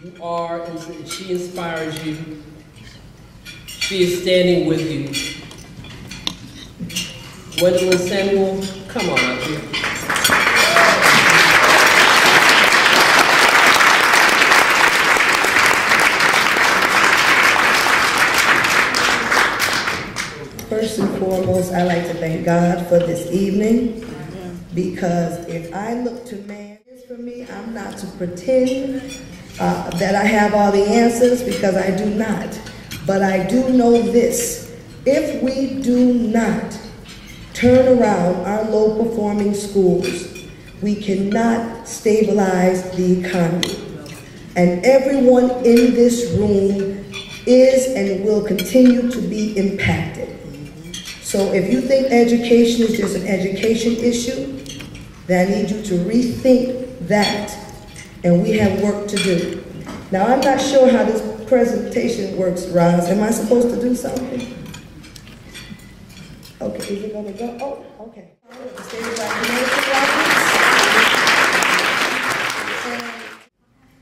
You are, and she inspires you. She is standing with you. Gwendolyn Samuel, come on up here. First and foremost, I'd like to thank God for this evening, because if I look to man for me, I'm not to pretend that I have all the answers, because I do not. But I do know this: if we do not turn around our low-performing schools, we cannot stabilize the economy. And everyone in this room is and will continue to be impacted. So if you think education is just an education issue, then I need you to rethink that, and we have work to do. Now, I'm not sure how this presentation works, Roz. Am I supposed to do something? Okay, is it gonna go? Oh, okay.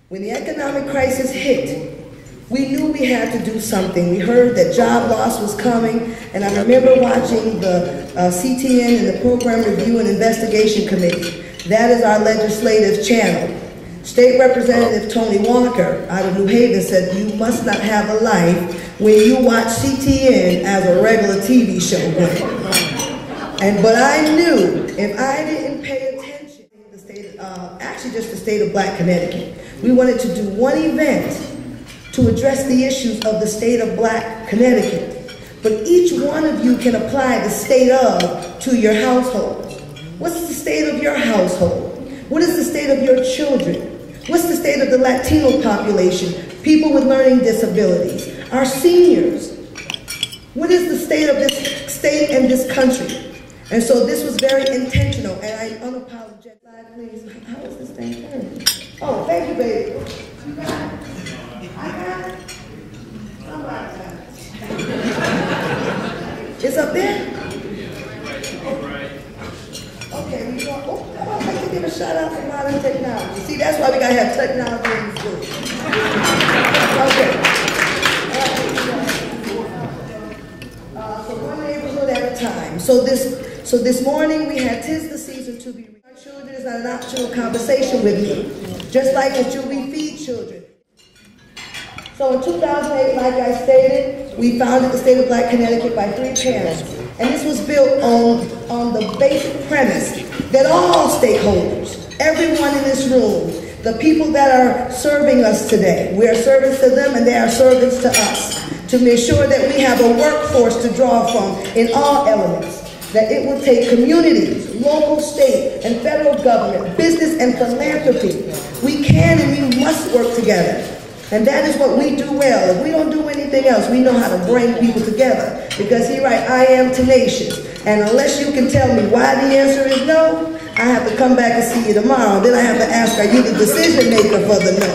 When the economic crisis hit, we knew we had to do something. We heard that job loss was coming, and I remember watching the CTN and the Program Review and Investigation Committee. That is our legislative channel. State Representative Tony Walker out of New Haven said, you must not have a life when you watch CTN as a regular TV show. But I knew if I didn't pay attention, the state, actually just the state of Black Connecticut, we wanted to do one event to address the issues of the state of Black Connecticut. But each one of you can apply the state of to your household. What's the state of your household? What is the state of your children? What's the state of the Latino population? People with learning disabilities, our seniors. What is the state of this state and this country? And so this was very intentional, and I unapologetic. Please, how is this thing turning? Oh, thank you, baby. You got it. I got it. Somebody got it. It's up there? Okay, we go. Oh, I'd like to give a shout out to modern technology. See, that's why we gotta have technology in the school. Okay. So one neighborhood at a time. So this morning we had "'Tis the Season to Be Read." Our children is not an optional conversation with me, just like that we feed children. So in 2008, like I stated, we founded the state of Black Connecticut by 3 parents. And this was built on the basic premise that all stakeholders, everyone in this room, the people that are serving us today, we are servants to them and they are servants to us, to make sure that we have a workforce to draw from in all elements, that it will take communities, local, state, and federal government, business, and philanthropy. We can and we must work together. And that is what we do well. If we don't do anything else, we know how to bring people together. Because he writes, I am tenacious. And unless you can tell me why the answer is no, I have to come back and see you tomorrow. Then I have to ask, are you the decision maker for the no?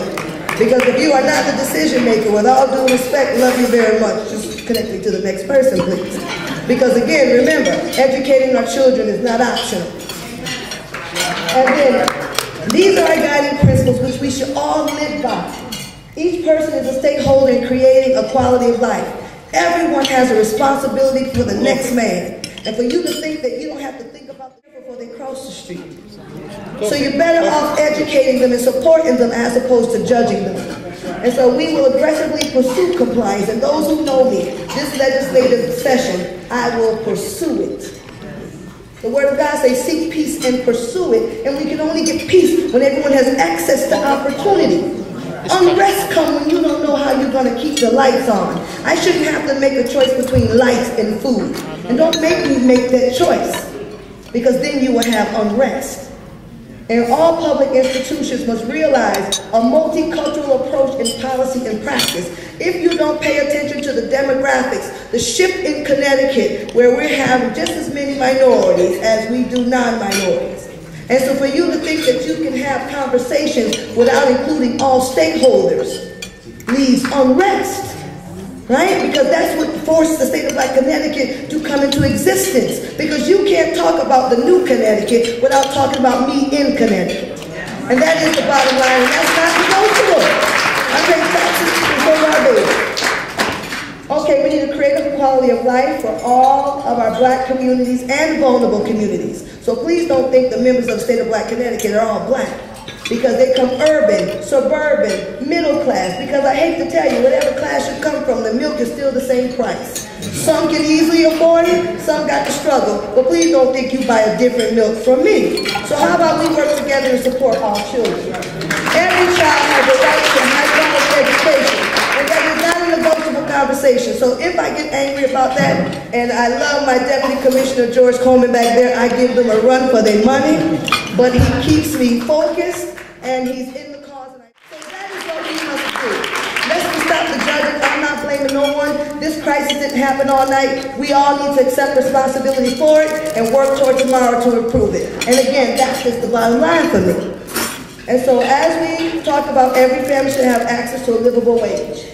Because if you are not the decision maker, with all due respect, love you very much. Just connect me to the next person, please. Because again, remember, educating our children is not optional. And then, these are our guiding principles which we should all live by. Each person is a stakeholder in creating a quality of life. Everyone has a responsibility for the next man. And for you to think that you don't have to think about them before they cross the street. So you're better off educating them and supporting them as opposed to judging them. And so we will aggressively pursue compliance. And those who know me, this legislative session, I will pursue it. The Word of God says, seek peace and pursue it. And we can only get peace when everyone has access to opportunity. Unrest comes when you don't know how you're going to keep the lights on. I shouldn't have to make a choice between lights and food. And don't make me make that choice, because then you will have unrest. And all public institutions must realize a multicultural approach in policy and practice. If you don't pay attention to the demographics, the shift in Connecticut, where we're having just as many minorities as we do non-minorities. And so for you to think that you can have conversations without including all stakeholders leaves unrest, right? Because that's what forced the state of Black Connecticut to come into existence. Because you can't talk about the new Connecticut without talking about me in Connecticut. And that is the bottom line, and that's not negotiable. I'm quality of life for all of our black communities and vulnerable communities. So please don't think the members of the state of Black Connecticut are all black, because they come urban, suburban, middle class, because I hate to tell you, whatever class you come from, the milk is still the same price. Some can easily afford it, some got to struggle, but please don't think you buy a different milk from me. So how about we work together and support all children? Every child has a right to high quality education, and that is not a negotiable conversation. So if I get angry about that, and I love my Deputy Commissioner George Coleman back there, I give them a run for their money, but he keeps me focused, and he's in the cause. So that is what we must do. Let's stop the judging. I'm not blaming no one. This crisis didn't happen all night. We all need to accept responsibility for it and work toward tomorrow to improve it. And again, that's just the bottom line for me. And so as we talk about every family should have access to a livable wage.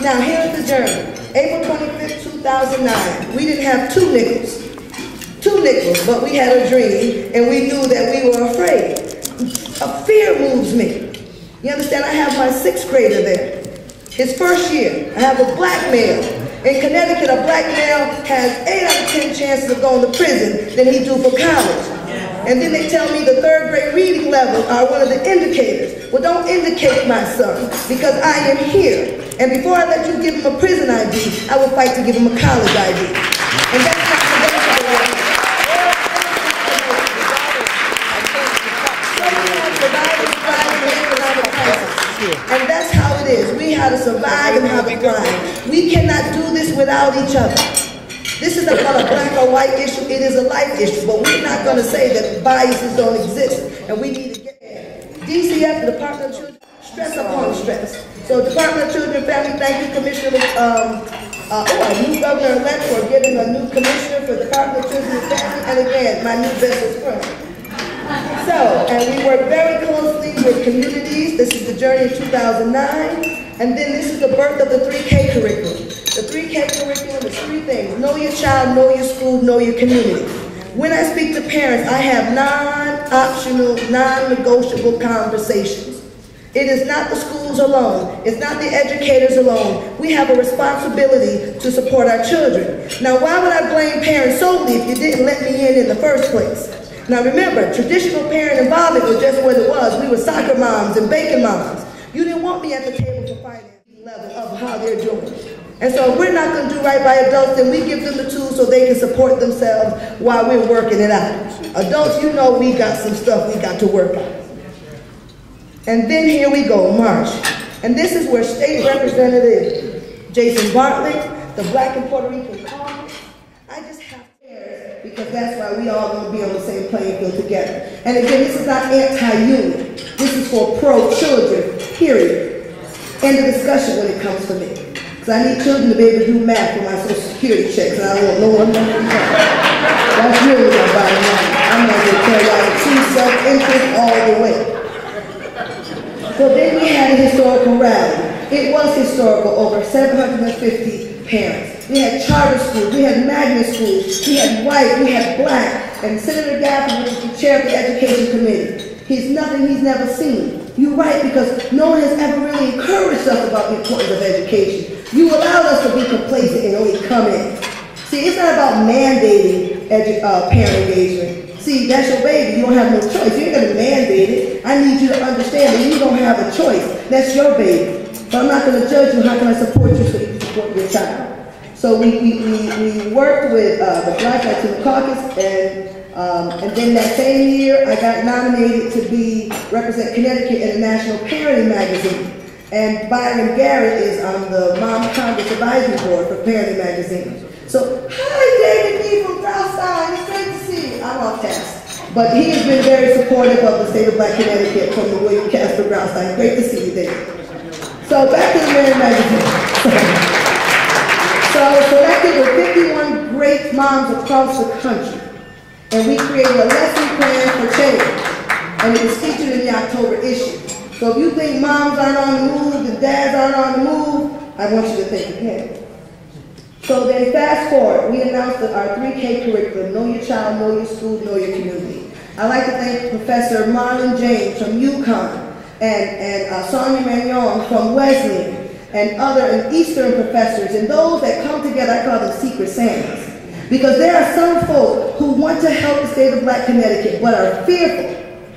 Now here's the journey. April 25th, 2009. We didn't have two nickels, but we had a dream, and we knew that we were afraid. A fear moves me. You understand? I have my 6th grader there. His first year, I have a black male. In Connecticut, a black male has 8 out of 10 chances of going to prison than he do for college. And then they tell me the 3rd grade reading levels are one of the indicators. Well, don't indicate, my son, because I am here. And before I let you give him a prison ID, I will fight to give him a college ID. And that's not negotiable. And that's how it is. We have to survive and how to thrive. We cannot do this without each other. This is not a black or white issue. It is a life issue. But we're not going to say that biases don't exist. And we need to get there. DCF, the Department of Children, stress upon stress. So Department of Children and Family, thank you, Commissioner, our new governor-elect for getting a new commissioner for the Department of Children and Family. And again, my new bestest friend. So, and we work very closely with communities. This is the journey of 2009. And then this is the birth of the 3K curriculum. The 3K curriculum is 3 things. Know your child, know your school, know your community. When I speak to parents, I have non-optional, non-negotiable conversations. It is not the schools alone. It's not the educators alone. We have a responsibility to support our children. Now, why would I blame parents solely if you didn't let me in the first place? Now remember, traditional parent involvement was just what it was. We were soccer moms and bacon moms. You didn't want me at the table for finance level of how they're doing. And so if we're not going to do right by adults, then we give them the tools so they can support themselves while we're working it out. Adults, you know we got some stuff we got to work on. And then here we go, March. And this is where State Representative Jason Bartlett, the Black and Puerto Rican Caucus, I just have to, because that's why we all going to be on the same playing field together. And again, this is not anti-union. This is for pro-children, period. End of discussion when it comes to me. Because I need children to be able to do math for my Social Security checks, and I don't want no one to do that. That's really my bottom line. I'm not going to tell y'all the true self-interest all the way. So then we had a historical rally. It was historical, over 750 parents. We had charter schools, we had magnet schools, we had white, we had black, and Senator Gaffney was the chair of the Education Committee. He's nothing he's never seen. You're right, because no one has ever really encouraged us about the importance of education. You allowed us to be complacent and only come in. See, it's not about mandating parent engagement. See, that's your baby. You don't have no choice. You ain't going to mandate it. I need you to understand that you don't have a choice. That's your baby. But I'm not going to judge you. How can I support you so you can support your child? So we worked with the Black Latino Caucus, and then that same year I got nominated to represent Connecticut in a national parenting magazine. And Byron Garrett is on the Mom Congress Advisory Board for Parenting Magazine. So, hi David D. from Brownstein, it's great to see you. I'm off task. But he has been very supportive of the state of Black Connecticut from the William Casper Brownstein. Great to see you, David. So back to the Parenting Magazine. So selected with 51 great moms across the country. And we created a lesson plan for change. And it was featured in the October issue. So if you think moms aren't on the move, the dads aren't on the move, I want you to think again. So then fast forward, we announced our 3K curriculum, Know Your Child, Know Your School, Know Your Community. I'd like to thank Professor Marlon James from UConn and Sonia Magnon from Wesleyan and Eastern professors, and those that come together, I call them secret Santas. Because there are some folk who want to help the state of Black Connecticut, but are fearful.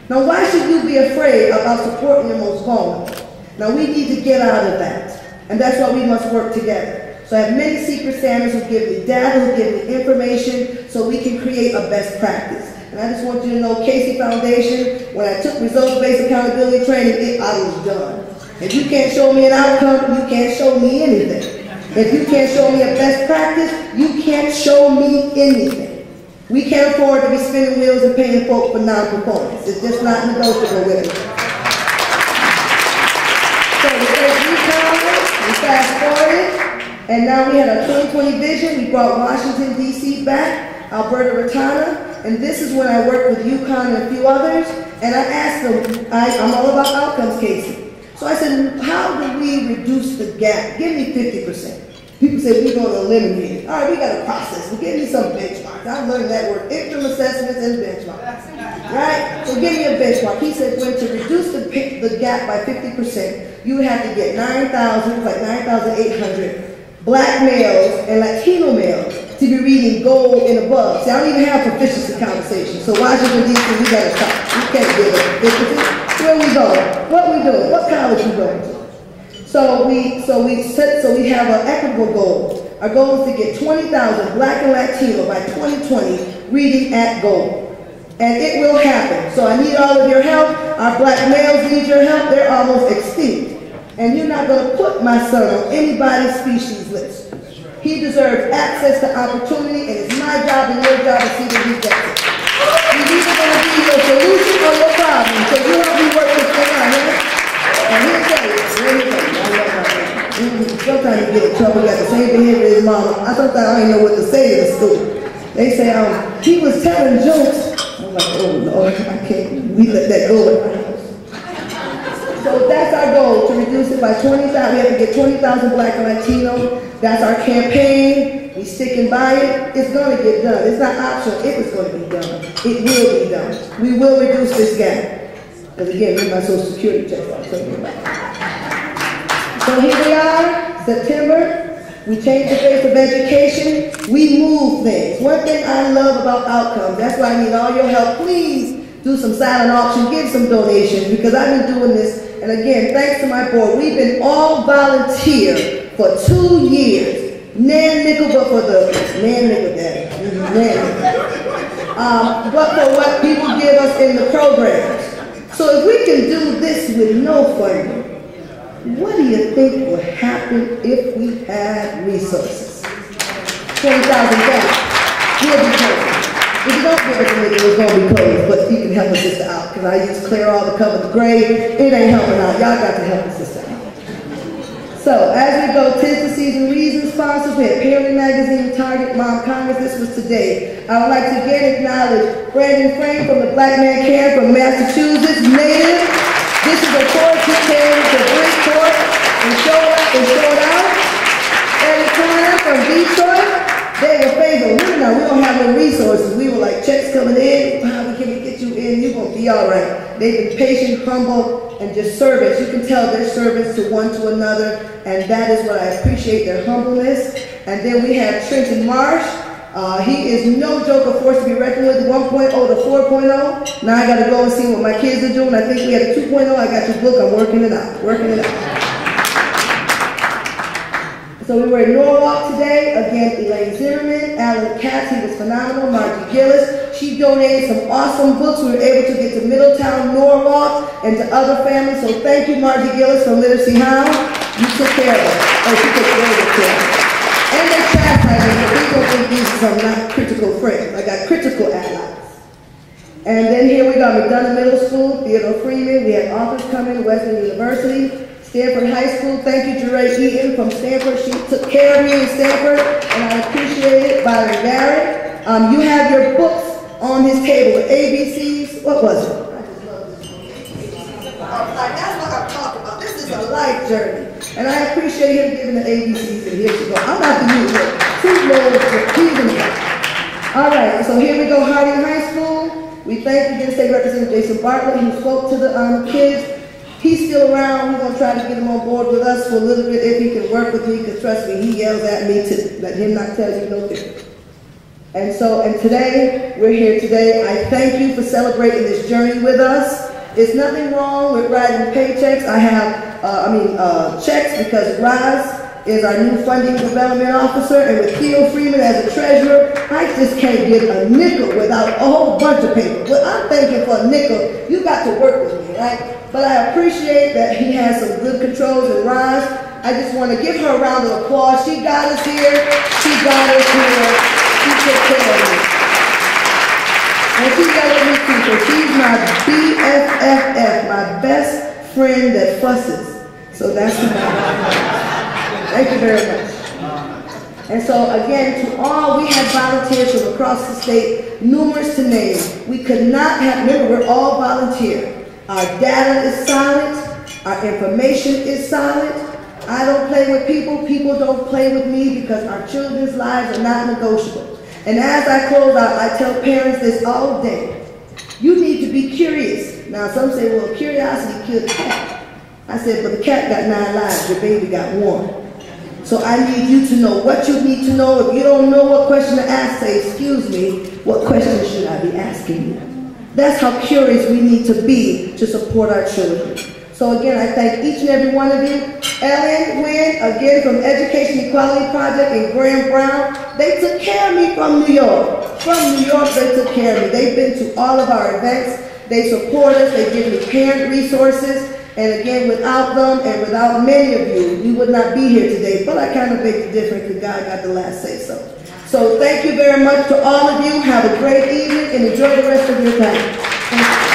Now, why should you be afraid about supporting your most vulnerable? Now, we need to get out of that, and that's why we must work together. So I have many secret Santas who give me data, who give me information, so we can create a best practice. And I just want you to know, Casey Foundation, when I took results-based accountability training, I was done. If you can't show me an outcome, you can't show me anything. If you can't show me a best practice, you can't show me anything. We can't afford to be spinning wheels and paying folk for non-performance. It's just not negotiable with it. So we fast forwarded, and now we had our 2020 vision. We brought Washington, D.C. back, Alberta Ratana, and this is when I worked with UConn and a few others, and I asked them, I'm all about outcomes, Casey. So I said, how do we reduce the gap? Give me 50%. People say, we're going to eliminate it. All right, we got a process. Well, give me some benchmarks. I learned that word, interim assessments and benchmarks. Right? So give me a benchmark. He said, when to reduce the gap by 50%, you would have to get 9,800 Black males and Latino males to be reading gold and above. See, I don't even have proficiency conversations. So Washington, D.C., we got to stop. We can't give it. Where we going? What we doing? What college we going to? So we have an equitable goal. Our goal is to get 20,000 Black and Latino by 2020 reading at gold. And it will happen. So I need all of your help. Our Black males need your help. They're almost extinct. And you're not going to put my son on anybody's species list. He deserves access to opportunity, and it's my job and your job to see that he gets it. He's either going to be your solution or your problem. So you help me work this thing out, man. And he'll tell you, sometimes you get in trouble, you got the same behavior as his mama. Sometimes I don't even know what to say to the student. They say, he was telling jokes. I'm like, oh Lord, I can't, we let that go. So that's our goal, to reduce it by 20,000. We have to get 20,000 Black and Latino. That's our campaign. We sticking by it. It's going to get done. It's not optional. It is going to be done. It will be done. We will reduce this gap. Because again, with my Social Security check, I'll tell you about it. So here we are, September. We changed the face of education. We move things. One thing I love about outcomes, that's why I need all your help. Please do some silent auction, give some donations, because I've been doing this. And again, thanks to my board, we've been all volunteer for 2 years. Nan nickel, but for the nan nickel daddy. But for what people give us in the programs. So if we can do this with no funding, what do you think would happen if we had resources? 20,000 dollars. We'll be closed. If you don't give it to me, it's going to be closed, but you can help a sister out, because I use clear all to cover the grade. It ain't helping out. Y'all got to help a sister out. So as we go, 'tis the season reason sponsors. We had Perry Magazine, Target, Mom Congress. This was today. I would like to again acknowledge Brandon Frank from the Black Man Can from Massachusetts, native. This is a course he came to Bridgeport and showed up and showed out. Eddie Klein from Detroit. They were favored. We don't have no resources. We were like, checks coming in. How can we get you in? You're going to be all right. They've been patient, humble, and just servants. You can tell they're servants to one to another, and that is what I appreciate, their humbleness. And then we have Trenton Marsh. He is no joke, a force to be reckoned with, 1.0 to 4.0. Now I got to go and see what my kids are doing. I think we had a 2.0. I got your book. I'm working it out. So we were in Norwalk today. Again, Elaine Zimmerman, Alan Katz, he was phenomenal. Margie Gillis, she donated some awesome books. We were able to get to Middletown, Norwalk, and to other families. So thank you, Margie Gillis from Literacy Hound. You took care of it. Oh, she took very good care of it. And they chastised me, but people think these are not critical friends. I got critical allies. And then here we got McDonough Middle School, Theodore Freeman. We had authors coming, Wesleyan University. Stanford High School, thank you, Jeray Eaton from Stanford. She took care of me in Stanford, and I appreciate it. Byron Barrett. You have your books on his table, the ABCs. What was it? I just love this book. That's what I'm talking about. This is a life journey. And I appreciate him giving the ABCs, and here she goes. I'm not the usual. All right, so here we go, Harding High School. We thank you, State Representative Jason Bartlett, who spoke to the kids. He's still around. We're going to try to get him on board with us for a little bit if he can work with me, because trust me, he yells at me to let him not tell you no different. And today, we're here today. I thank you for celebrating this journey with us. There's nothing wrong with writing paychecks. I have, checks, because Roz is our new funding development officer, and with Theo Freeman as a treasurer, I just can't get a nickel without a whole bunch of paper. Well, I'm thinking for a nickel, you got to work with me, right? But I appreciate that he has some good controls, and Roz, I just want to give her a round of applause. She got us here. She got us here. She took care of me. And she got me too, so she's my BFFF, my best friend that fusses. So that's who my Thank you very much. And so again, to all, we have volunteers from across the state, numerous to name. We could not have, remember, we're all volunteer. Our data is solid. Our information is solid. I don't play with people. People don't play with me, because our children's lives are not negotiable. And as I close out, I tell parents this all day. You need to be curious. Now, some say, well, curiosity killed the cat. I said, but the cat got 9 lives. Your baby got 1. So I need you to know what you need to know. If you don't know what question to ask, say, excuse me, what question should I be asking you? That's how curious we need to be to support our children. So again, I thank each and every one of you. Ellen Wynn, again from Education Equality Project, and Graham Brown, they took care of me from New York. From New York, they took care of me. They've been to all of our events. They support us. They give me parent resources. And again, without them and without many of you, we would not be here today. But I kind of make the difference, because God got the last say so. So thank you very much to all of you. Have a great evening and enjoy the rest of your time. Thank you.